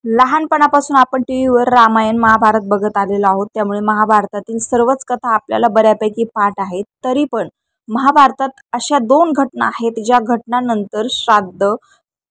लहानपणापासून आपण टीव्हीवर रामायण महाभारत बघत आलेलो आहोत, त्यामुळे महाभारतातील सर्वच कथा आपल्याला बऱ्यापैकी पाठ आहेत. तरी पण महाभारतात अशा 2 घटना आहेत ज्या घटनांनंतर श्राद्ध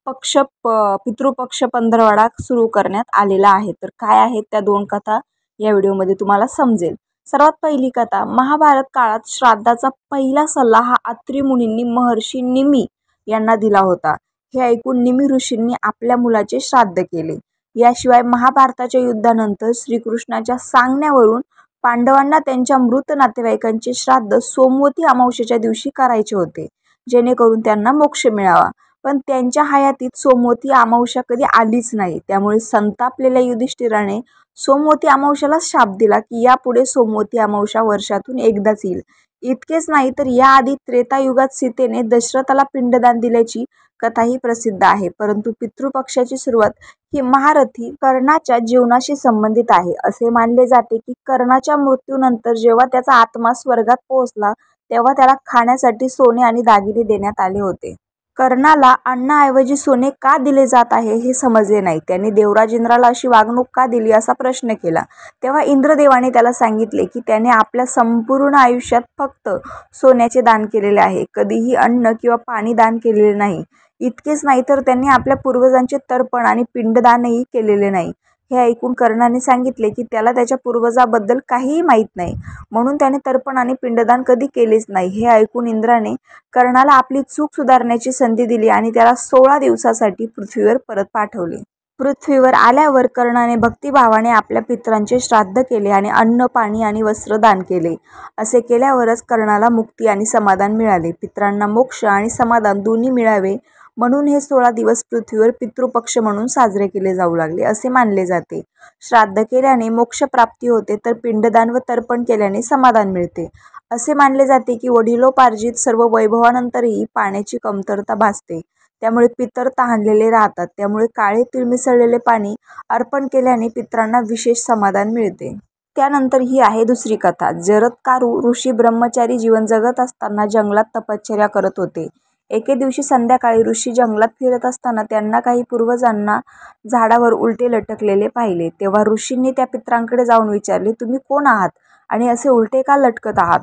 पक्ष पितृपक्ष पंधरवडा सुरू करण्यात आलेला आहे. तर काय आहेत त्या 2 कथा या व्हिडिओमध्ये तुम्हाला समजेल. सर्वात पहिली कथा, महाभारत काळात श्राद्धाचा पहिला सल्ला हा अत्री मुनींनी महर्षी निमी यांना दिला होता. हे ऐकून निमी ऋषींनी आपल्या मुलाचे श्राद्ध केले. याशिवाय महाभारताच्या युद्धानंतर श्रीकृष्णाच्या सांगण्यावरून पांडवांना त्यांच्या मृत नातेवाईकांचे श्राद्ध सोमवती अमावस्येच्या दिवशी करायचे होते, जेणेकरून त्यांना मोक्ष मिळावा. पण त्यांच्या हयातीत सोमवती अमावस्या कधी आलीच नाही. त्यामुळे संतापलेल्या युधिष्ठिराने सोमवती अमावस्याला शाप दिला की यापुढे सोमवती अमावस्या वर्षातून एकदाच येईल. इतकेच नाही तर याआधी त्रेतायुगात सीतेने दशरथाला पिंडदान दिल्याची कथाही प्रसिद्ध आहे. परंतु पितृपक्षाची सुरुवात ही महारथी कर्णाच्या जीवनाशी संबंधित आहे. असे मानले जाते की कर्णाच्या मृत्यूनंतर जेव्हा त्याचा आत्मा स्वर्गात पोहोचला तेव्हा त्याला खाण्यासाठी सोने आणि दागिने देण्यात आले होते. कर्णाला अन्नाऐवजी सोने का दिले जात आहे हे समजले नाही. त्याने देवराज इंद्राला अशी वागणूक का दिली असा प्रश्न केला. तेव्हा इंद्रदेवाने त्याला सांगितले की त्याने आपल्या संपूर्ण आयुष्यात फक्त सोन्याचे दान केलेले आहे, कधीही अन्न किंवा पाणी दान केलेले नाही. इतकेच नाही तर त्यांनी आपल्या पूर्वजांचे तर्पण आणि पिंडदानही केलेले नाही. हे ऐकून कर्णाने सांगितले की त्याला त्याच्या पूर्वजाबद्दल काहीही माहीत नाही, म्हणून त्याने तर्पण आणि पिंडदान कधी केलेच नाही. हे ऐकून इंद्राने कर्णाला आपली चूक सुधारण्याची संधी दिली आणि त्याला 16 दिवसासाठी पृथ्वीवर परत पाठवले. पृथ्वीवर आल्यावर कर्णाने भक्तिभावाने आपल्या पितरांचे श्राद्ध केले आणि अन्न, पाणी आणि वस्त्र दान केले. असे केल्यावरच कर्णाला मुक्ती आणि समाधान मिळाले. पितरांना मोक्ष आणि समाधान दोन्ही मिळावे म्हणून हे 16 दिवस पृथ्वीवर पितृपक्ष म्हणून साजरे केले जाऊ लागले असे मानले जाते. श्राद्ध केल्याने मोक्षप्राप्ती होते तर पिंडदान व तर्पण केल्याने समाधान मिळते. असे मानले जाते की वडिलोपार्जित सर्व वैभवानंतरही पाण्याची कमतरता भासते, त्यामुळे पितर तहानलेले राहतात. त्यामुळे काळे तीळ मिसळलेले पाणी अर्पण केल्याने पितरांना विशेष समाधान मिळते. त्यानंतर ही आहे दुसरी कथा. जरत्कारु ऋषी ब्रह्मचारी जीवन जगत असताना जंगलात तपश्चर्या करत होते. एके दिवशी संध्याकाळी ऋषी जंगलात फिरत असताना त्यांना काही पूर्वजांना झाडावर उलटे लटकलेले पाहिले. तेव्हा ऋषींनी त्या पितरांकडे जाऊन विचारले, तुम्ही कोण आहात आणि असे उलटे का लटकत आहात?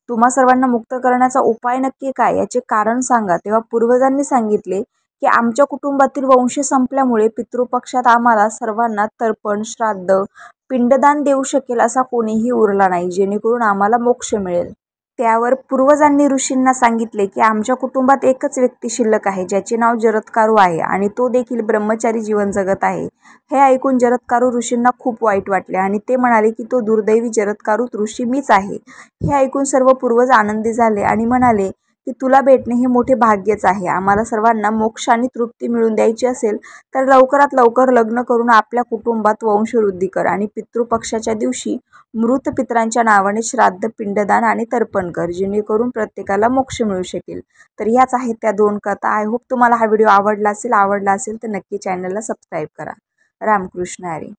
तुम्हा सर्वांना मुक्त करण्याचा उपाय नक्की काय, याचे कारण सांगा. तेव्हा पूर्वजांनी सांगितले की आमच्या कुटुंबातील वंश संपल्यामुळे पितृपक्षात आम्हाला सर्वांना तर्पण, श्राद्ध, पिंडदान देऊ शकेल असा कोणीही उरला नाही, जेणेकरून आम्हाला मोक्ष मिळेल. त्यावर पूर्वजांनी ऋषींना सांगितले की आमच्या कुटुंबात एकच व्यक्ती शिल्लक आहे, ज्याचे नाव जरत्कारु आहे आणि तो देखील ब्रह्मचारी जीवन जगत आहे. हे ऐकून जरत्कारु ऋषींना खूप वाईट वाटले आणि ते म्हणाले की तो दुर्दैवी जरत्कारु ऋषी मीच आहे. हे ऐकून सर्व पूर्वज आनंदी झाले आणि म्हणाले की तुला भेटणे हे मोठे भाग्यच आहे. आम्हाला सर्वांना मोक्ष आणि तृप्ती मिळवून द्यायची असेल तर लवकरात लवकर लग्न करून आपल्या कुटुंबात वंशवृद्धी कर आणि पितृपक्षाच्या दिवशी मृत पितरांच्या नावाने श्राद्ध, पिंडदान आणि तर्पण कर, जेणेकरून प्रत्येकाला मोक्ष मिळू शकेल. तर ह्याच आहेत त्या 2 कथा. आय होप तुम्हाला हा व्हिडिओ आवडला असेल तर नक्की चॅनलला सबस्क्राईब करा. रामकृष्ण हरी.